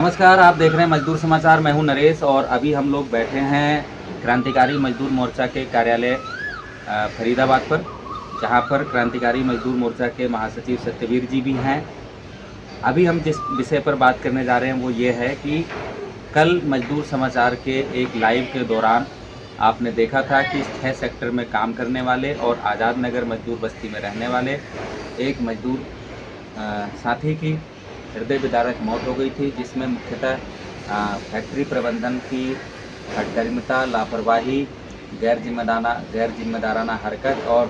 नमस्कार, आप देख रहे हैं मजदूर समाचार। मैं हूं नरेश और अभी हम लोग बैठे हैं क्रांतिकारी मजदूर मोर्चा के कार्यालय फरीदाबाद पर, जहां पर क्रांतिकारी मजदूर मोर्चा के महासचिव सत्यवीर जी भी हैं। अभी हम जिस विषय पर बात करने जा रहे हैं वो ये है कि कल मजदूर समाचार के एक लाइव के दौरान आपने देखा था कि 6 सेक्टर में काम करने वाले और आज़ाद नगर मजदूर बस्ती में रहने वाले एक मजदूर साथी की हृदय विदारक मौत हो गई थी, जिसमें मुख्यतः फैक्ट्री प्रबंधन की अडगर्मिता, लापरवाही, गैर जिम्मेदाराना हरकत और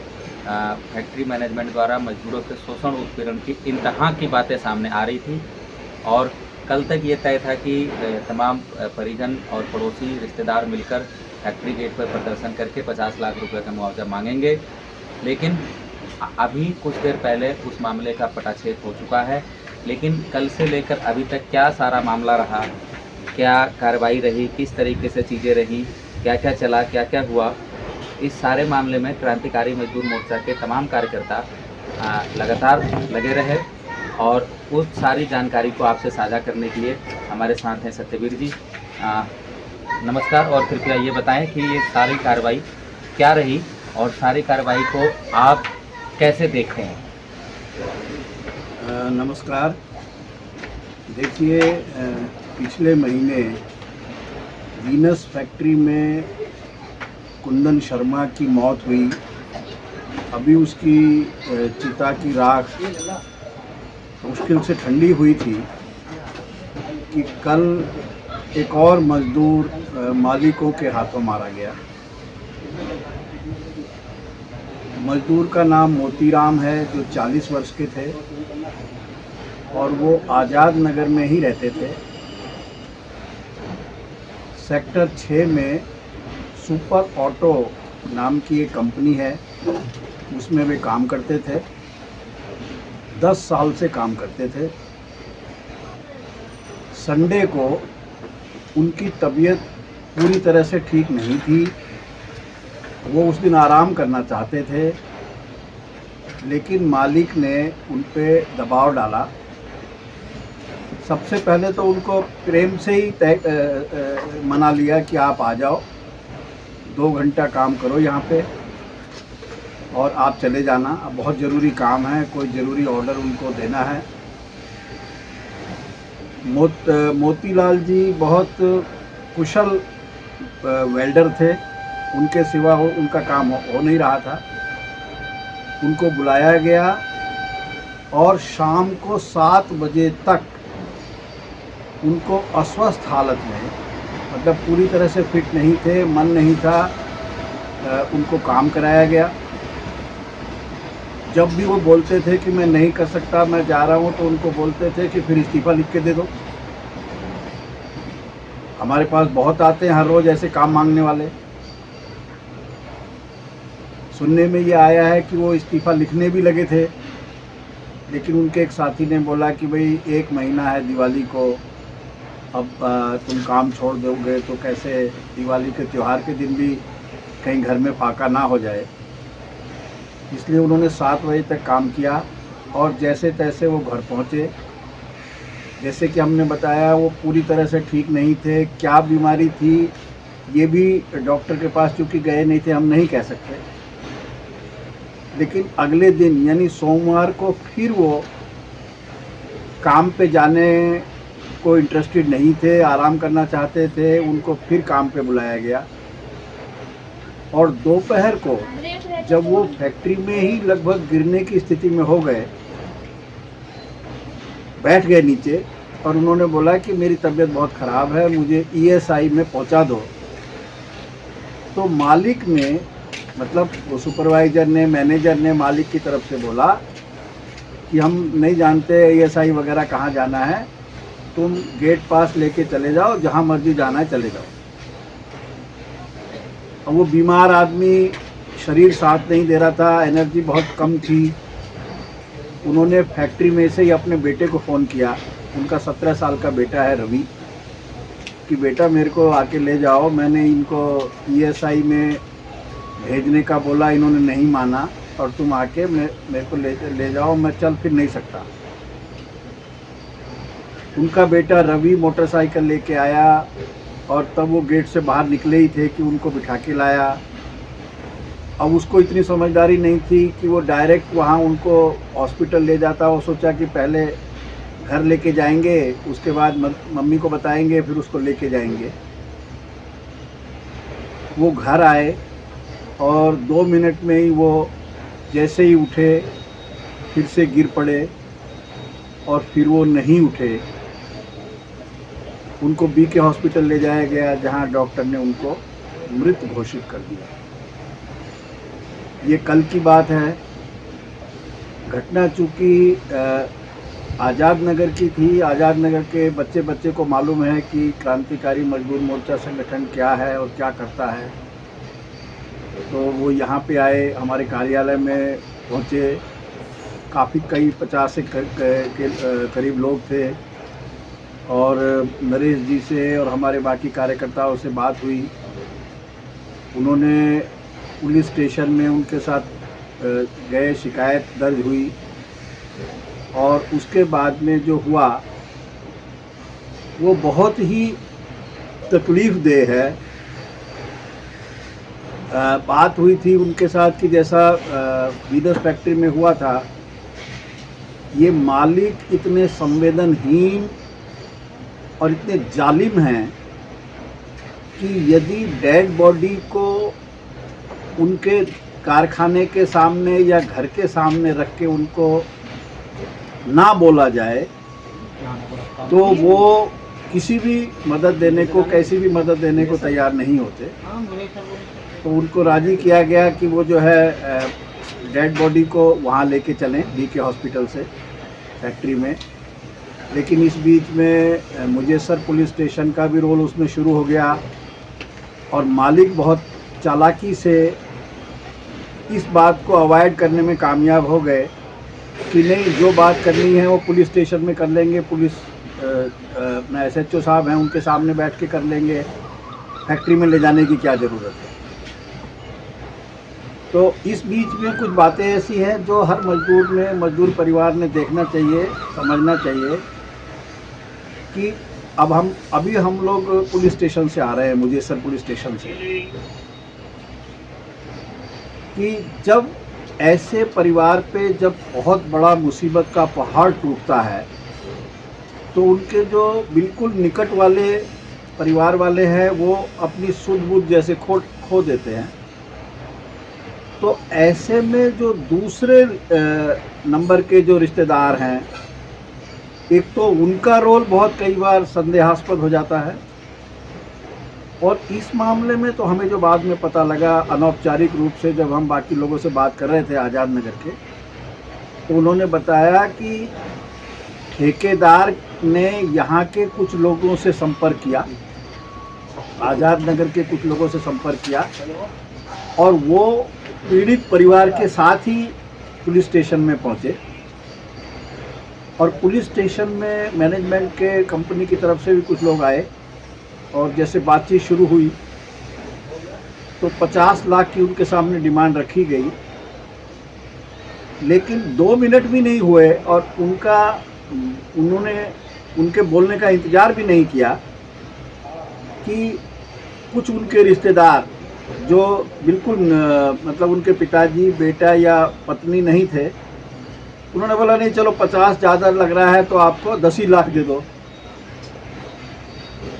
फैक्ट्री मैनेजमेंट द्वारा मजदूरों के शोषण उत्पीड़न की इंतहा की बातें सामने आ रही थी। और कल तक ये तय था कि तमाम परिजन और पड़ोसी रिश्तेदार मिलकर फैक्ट्री गेट पर प्रदर्शन करके 50 लाख रुपए का मुआवजा मांगेंगे, लेकिन अभी कुछ देर पहले उस मामले का पटाक्षेप हो चुका है। लेकिन कल से लेकर अभी तक क्या सारा मामला रहा, क्या कार्रवाई रही, किस तरीके से चीज़ें रहीं, क्या क्या चला, क्या क्या हुआ, इस सारे मामले में क्रांतिकारी मजदूर मोर्चा के तमाम कार्यकर्ता लगातार लगे रहे और उस सारी जानकारी को आपसे साझा करने के लिए हमारे साथ हैं सत्यवीर जी। नमस्कार, और कृपया ये बताएं कि ये सारी कार्रवाई क्या रही और सारी कार्रवाई को आप कैसे देखते हैं? नमस्कार। देखिए, पिछले महीने वीनस फैक्ट्री में कुंदन शर्मा की मौत हुई। अभी उसकी चिता की राख मुश्किल से ठंडी हुई थी कि कल एक और मजदूर मालिकों के हाथों मारा गया। मजदूर का नाम मोतीराम है, जो 40 वर्ष के थे और वो आज़ाद नगर में ही रहते थे। सेक्टर 6 में सुपर ऑटो नाम की एक कंपनी है, उसमें वे काम करते थे। 10 साल से काम करते थे। संडे को उनकी तबीयत पूरी तरह से ठीक नहीं थी। वो उस दिन आराम करना चाहते थे, लेकिन मालिक ने उन पे दबाव डाला। सबसे पहले तो उनको प्रेम से ही मना लिया कि आप आ जाओ, 2 घंटा काम करो यहाँ पे और आप चले जाना। अब बहुत ज़रूरी काम है, कोई ज़रूरी ऑर्डर उनको देना है। मोतीलाल जी बहुत कुशल वेल्डर थे, उनके सिवा उनका काम हो नहीं रहा था। उनको बुलाया गया और शाम को 7 बजे तक उनको अस्वस्थ हालत में, मतलब पूरी तरह से फिट नहीं थे, मन नहीं था, उनको काम कराया गया। जब भी वो बोलते थे कि मैं नहीं कर सकता, मैं जा रहा हूँ, तो उनको बोलते थे कि फिर इस्तीफ़ा लिख के दे दो। हमारे पास बहुत आते हैं हर रोज़ ऐसे काम मांगने वाले। सुनने में ये आया है कि वो इस्तीफ़ा लिखने भी लगे थे, लेकिन उनके एक साथी ने बोला कि भाई 1 महीना है दिवाली को, अब तुम काम छोड़ दोगे तो कैसे, दिवाली के त्यौहार के दिन भी कहीं घर में फाका ना हो जाए। इसलिए उन्होंने 7 बजे तक काम किया और जैसे तैसे वो घर पहुँचे। जैसे कि हमने बताया, वो पूरी तरह से ठीक नहीं थे। क्या बीमारी थी ये भी डॉक्टर के पास चूँकि गए नहीं थे, हम नहीं कह सकते। लेकिन अगले दिन यानी सोमवार को फिर वो काम पे जाने को इंटरेस्टेड नहीं थे, आराम करना चाहते थे। उनको फिर काम पे बुलाया गया और दोपहर को जब वो फैक्ट्री में ही लगभग गिरने की स्थिति में हो गए, बैठ गए नीचे और उन्होंने बोला कि मेरी तबीयत बहुत ख़राब है, मुझे ईएसआई में पहुंचा दो। तो मालिक ने, मतलब वो सुपरवाइज़र ने, मैनेजर ने मालिक की तरफ से बोला कि हम नहीं जानते ईएसआई वगैरह कहाँ जाना है, तुम गेट पास लेके चले जाओ, जहाँ मर्जी जाना है चले जाओ। अब वो बीमार आदमी, शरीर साथ नहीं दे रहा था, एनर्जी बहुत कम थी। उन्होंने फैक्ट्री में से ही अपने बेटे को फ़ोन किया, उनका 17 साल का बेटा है रवि, कि बेटा मेरे को आके ले जाओ। मैंने इनको ईएसआई में भेजने का बोला, इन्होंने नहीं माना और तुम आके मेरे को ले जाओ, मैं चल फिर नहीं सकता। उनका बेटा रवि मोटरसाइकिल लेके आया और तब वो गेट से बाहर निकले ही थे कि उनको बिठा के लाया। अब उसको इतनी समझदारी नहीं थी कि वो डायरेक्ट वहाँ उनको हॉस्पिटल ले जाता। वो सोचा कि पहले घर लेके जाएंगे, उसके बाद मम्मी को बताएंगे, फिर उसको लेके जाएंगे। वो घर आए और 2 मिनट में ही वो जैसे ही उठे फिर से गिर पड़े और फिर वो नहीं उठे। उनको बीके हॉस्पिटल ले जाया गया, जहां डॉक्टर ने उनको मृत घोषित कर दिया। ये कल की बात है। घटना चूँकि आज़ाद नगर की थी। आज़ाद नगर के बच्चे बच्चे को मालूम है कि क्रांतिकारी मजदूर मोर्चा संगठन क्या है और क्या करता है। तो वो यहाँ पे आए, हमारे कार्यालय में पहुँचे। काफ़ी कई 50 से करीब लोग थे और नरेश जी से और हमारे बाकी कार्यकर्ताओं से बात हुई। उन्होंने पुलिस स्टेशन में उनके साथ गए, शिकायत दर्ज हुई और उसके बाद में जो हुआ वो बहुत ही तकलीफ़देह है। बात हुई थी उनके साथ कि जैसा वीनस फैक्ट्री में हुआ था, ये मालिक इतने संवेदनहीन और इतने जालिम हैं कि यदि डेड बॉडी को उनके कारखाने के सामने या घर के सामने रख के उनको ना बोला जाए तो वो किसी भी मदद देने को, कैसी भी मदद देने को तैयार नहीं होते। तो उनको राज़ी किया गया कि वो जो है डेड बॉडी को वहाँ लेके चलें बीके हॉस्पिटल से फैक्ट्री में। लेकिन इस बीच में मुजेसर पुलिस स्टेशन का भी रोल उसमें शुरू हो गया और मालिक बहुत चालाकी से इस बात को अवॉइड करने में कामयाब हो गए कि नहीं, जो बात करनी है वो पुलिस स्टेशन में कर लेंगे, पुलिस SHO साहब हैं उनके सामने बैठ के कर लेंगे, फैक्ट्री में ले जाने की क्या ज़रूरत है। तो इस बीच में कुछ बातें ऐसी हैं जो हर मजदूर परिवार ने देखना चाहिए, समझना चाहिए कि अभी हम लोग पुलिस स्टेशन से आ रहे हैं, मुजेसर पुलिस स्टेशन से, कि जब ऐसे परिवार पे जब बहुत बड़ा मुसीबत का पहाड़ टूटता है तो उनके जो बिल्कुल निकट वाले परिवार वाले हैं वो अपनी सूझबूझ जैसे खो देते हैं। तो ऐसे में जो दूसरे नंबर के जो रिश्तेदार हैं, एक तो उनका रोल बहुत कई बार संदेहास्पद हो जाता है और इस मामले में तो हमें जो बाद में पता लगा अनौपचारिक रूप से, जब हम बाकी लोगों से बात कर रहे थे आज़ाद नगर के, तो उन्होंने बताया कि ठेकेदार ने यहाँ के कुछ लोगों से संपर्क किया, आज़ाद नगर के कुछ लोगों से संपर्क किया और वो पीड़ित परिवार के साथ ही पुलिस स्टेशन में पहुँचे और पुलिस स्टेशन में मैनेजमेंट के कंपनी की तरफ से भी कुछ लोग आए और जैसे बातचीत शुरू हुई तो 50 लाख की उनके सामने डिमांड रखी गई। लेकिन 2 मिनट भी नहीं हुए और उन्होंने उनके बोलने का इंतज़ार भी नहीं किया कि कुछ उनके रिश्तेदार जो बिल्कुल मतलब उनके पिताजी, बेटा या पत्नी नहीं थे, उन्होंने बोला नहीं चलो 50 ज़्यादा लग रहा है तो आपको 10 ही लाख दे दो।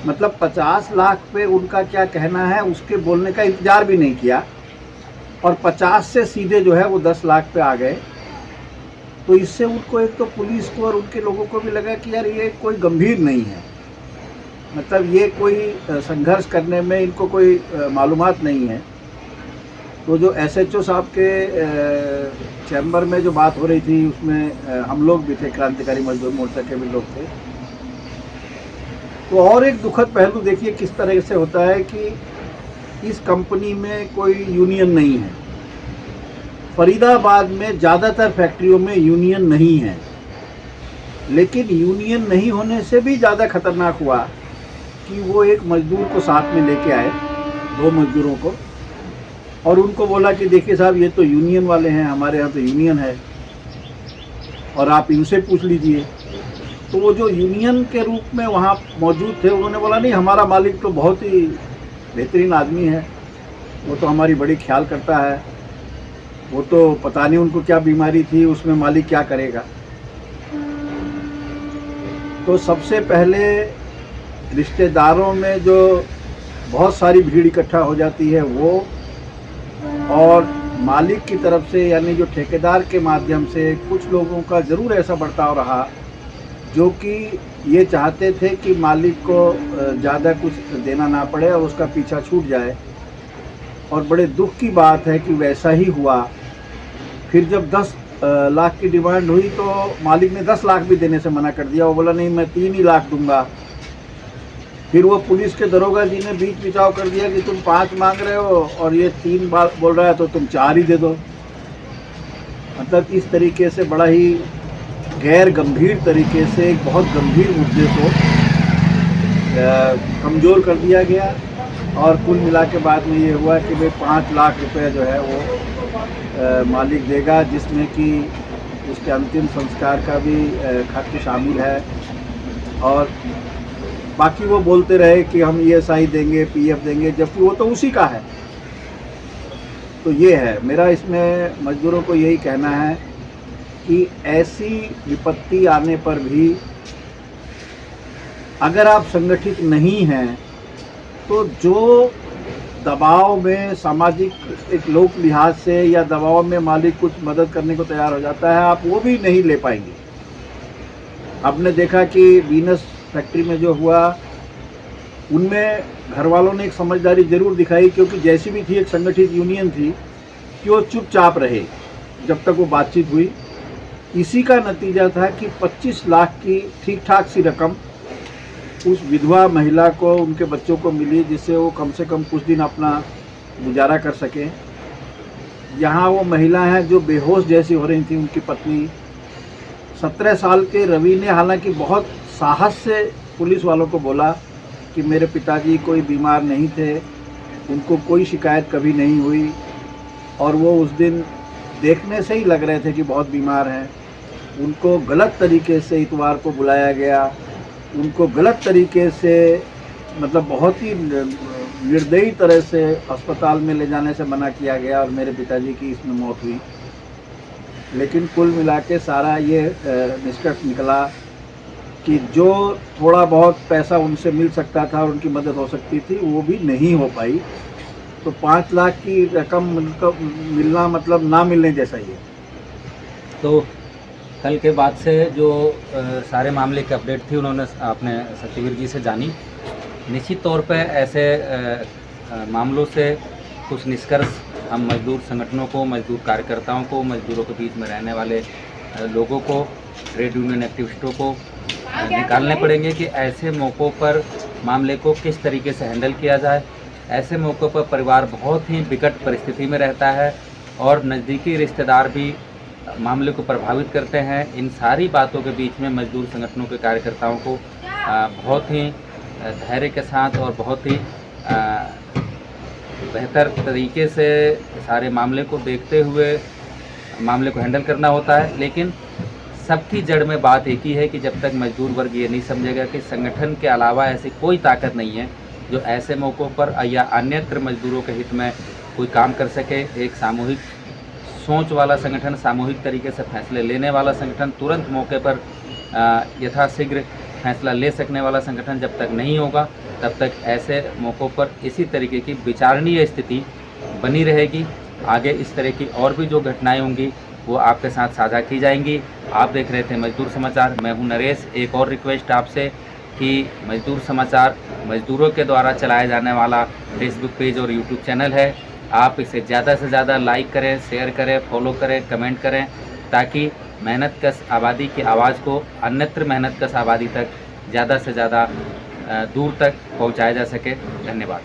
मतलब 50 लाख पे उनका क्या कहना है उसके बोलने का इंतज़ार भी नहीं किया और 50 से सीधे जो है वो 10 लाख पे आ गए। तो इससे उनको, एक तो पुलिस को और उनके लोगों को भी लगा कि यार ये कोई गंभीर नहीं है, मतलब ये कोई संघर्ष करने में इनको कोई मालूमात नहीं है। तो जो SHO साहब के चैम्बर में जो बात हो रही थी उसमें हम लोग भी थे, क्रांतिकारी मजदूर मोर्चा के भी लोग थे। तो और एक दुखद पहलू देखिए किस तरह से होता है कि इस कंपनी में कोई यूनियन नहीं है। फरीदाबाद में ज़्यादातर फैक्ट्रियों में यूनियन नहीं है, लेकिन यूनियन नहीं होने से भी ज़्यादा खतरनाक हुआ कि वो एक मजदूर को साथ में लेके आए, 2 मजदूरों को, और उनको बोला कि देखिए साहब ये तो यूनियन वाले हैं, हमारे यहाँ तो यूनियन है और आप इनसे पूछ लीजिए। तो वो जो यूनियन के रूप में वहाँ मौजूद थे उन्होंने बोला नहीं, हमारा मालिक तो बहुत ही बेहतरीन आदमी है, वो तो हमारी बड़ी ख्याल करता है, वो तो पता नहीं उनको क्या बीमारी थी, उसमें मालिक क्या करेगा। तो सबसे पहले रिश्तेदारों में जो बहुत सारी भीड़ इकट्ठा हो जाती है वो, और मालिक की तरफ से यानी जो ठेकेदार के माध्यम से कुछ लोगों का ज़रूर ऐसा बर्ताव रहा जो कि ये चाहते थे कि मालिक को ज़्यादा कुछ देना ना पड़े और उसका पीछा छूट जाए। और बड़े दुख की बात है कि वैसा ही हुआ। फिर जब 10 लाख की डिमांड हुई तो मालिक ने 10 लाख भी देने से मना कर दिया। वो बोला नहीं, मैं 3 ही लाख दूंगा। फिर वो पुलिस के दरोगा जी ने बीच बिचाव कर दिया कि तुम 5 मांग रहे हो और ये 3 बार बोल रहा है तो तुम 4 ही दे दो। मतलब इस तरीके से बड़ा ही गैर गंभीर तरीके से एक बहुत गंभीर मुद्दे को कमज़ोर कर दिया गया। और कुल मिला के बाद में ये हुआ कि भाई 5 लाख रुपए जो है वो मालिक देगा, जिसमें कि उसके अंतिम संस्कार का भी खर्च शामिल है। और बाकी वो बोलते रहे कि हम ESI देंगे, PF देंगे, जबकि वो तो उसी का है। तो ये है मेरा इसमें मजदूरों को यही कहना है कि ऐसी विपत्ति आने पर भी अगर आप संगठित नहीं हैं तो जो दबाव में सामाजिक एक लोक लिहाज से या दबाव में मालिक कुछ मदद करने को तैयार हो जाता है, आप वो भी नहीं ले पाएंगे। आपने देखा कि वीनस फैक्ट्री में जो हुआ उनमें घर वालों ने एक समझदारी ज़रूर दिखाई, क्योंकि जैसी भी थी एक संगठित यूनियन थी कि वो चुपचाप रहे जब तक वो बातचीत हुई। इसी का नतीजा था कि 25 लाख की ठीक ठाक सी रकम उस विधवा महिला को, उनके बच्चों को मिली, जिससे वो कम से कम कुछ दिन अपना गुजारा कर सकें। यहाँ वो महिला हैं जो बेहोश जैसी हो रही थी, उनकी पत्नी 17 साल के रवि ने हालांकि बहुत साहस से पुलिस वालों को बोला कि मेरे पिताजी कोई बीमार नहीं थे, उनको कोई शिकायत कभी नहीं हुई और वो उस दिन देखने से ही लग रहे थे कि बहुत बीमार हैं। उनको गलत तरीके से इतवार को बुलाया गया, उनको गलत तरीके से मतलब बहुत ही निर्दयी तरह से अस्पताल में ले जाने से मना किया गया और मेरे पिताजी की इसमें मौत हुई। लेकिन कुल मिला के सारा ये निष्कर्ष निकला कि जो थोड़ा बहुत पैसा उनसे मिल सकता था और उनकी मदद हो सकती थी वो भी नहीं हो पाई। तो 5 लाख की रकम मिलना मतलब ना मिलने जैसा ही है। तो कल के बाद से जो सारे मामले की अपडेट थी उन्होंने अपने सत्यवीर जी से जानी। निश्चित तौर पे ऐसे मामलों से कुछ निष्कर्ष हम मजदूर संगठनों को, मजदूर कार्यकर्ताओं को, मजदूरों के बीच में रहने वाले लोगों को, ट्रेड यूनियन एक्टिविस्टों को निकालने पड़ेंगे कि ऐसे मौक़ों पर मामले को किस तरीके से हैंडल किया जाए। ऐसे मौक़ों पर परिवार बहुत ही विकट परिस्थिति में रहता है और नज़दीकी रिश्तेदार भी मामले को प्रभावित करते हैं। इन सारी बातों के बीच में मजदूर संगठनों के कार्यकर्ताओं को बहुत ही धैर्य के साथ और बहुत ही बेहतर तरीके से सारे मामले को देखते हुए मामले को हैंडल करना होता है। लेकिन सबकी जड़ में बात एक ही है कि जब तक मजदूर वर्ग ये नहीं समझेगा कि संगठन के अलावा ऐसी कोई ताकत नहीं है जो ऐसे मौक़ों पर या अन्यत्र मजदूरों के हित में कोई काम कर सके, एक सामूहिक सोच वाला संगठन, सामूहिक तरीके से फैसले लेने वाला संगठन, तुरंत मौके पर यथाशीघ्र फैसला ले सकने वाला संगठन जब तक नहीं होगा तब तक ऐसे मौक़ों पर इसी तरीके की विचारणीय स्थिति बनी रहेगी। आगे इस तरह की और भी जो घटनाएं होंगी वो आपके साथ साझा की जाएंगी। आप देख रहे थे मजदूर समाचार, मैं हूं नरेश। एक और रिक्वेस्ट आपसे कि मजदूर समाचार मजदूरों के द्वारा चलाया जाने वाला फेसबुक पेज और यूट्यूब चैनल है। आप इसे ज़्यादा से ज़्यादा लाइक करें, शेयर करें, फॉलो करें, कमेंट करें, ताकि मेहनतकश आबादी की आवाज़ को अन्यत्र मेहनतकश आबादी तक ज़्यादा से ज़्यादा दूर तक पहुंचाया जा सके। धन्यवाद।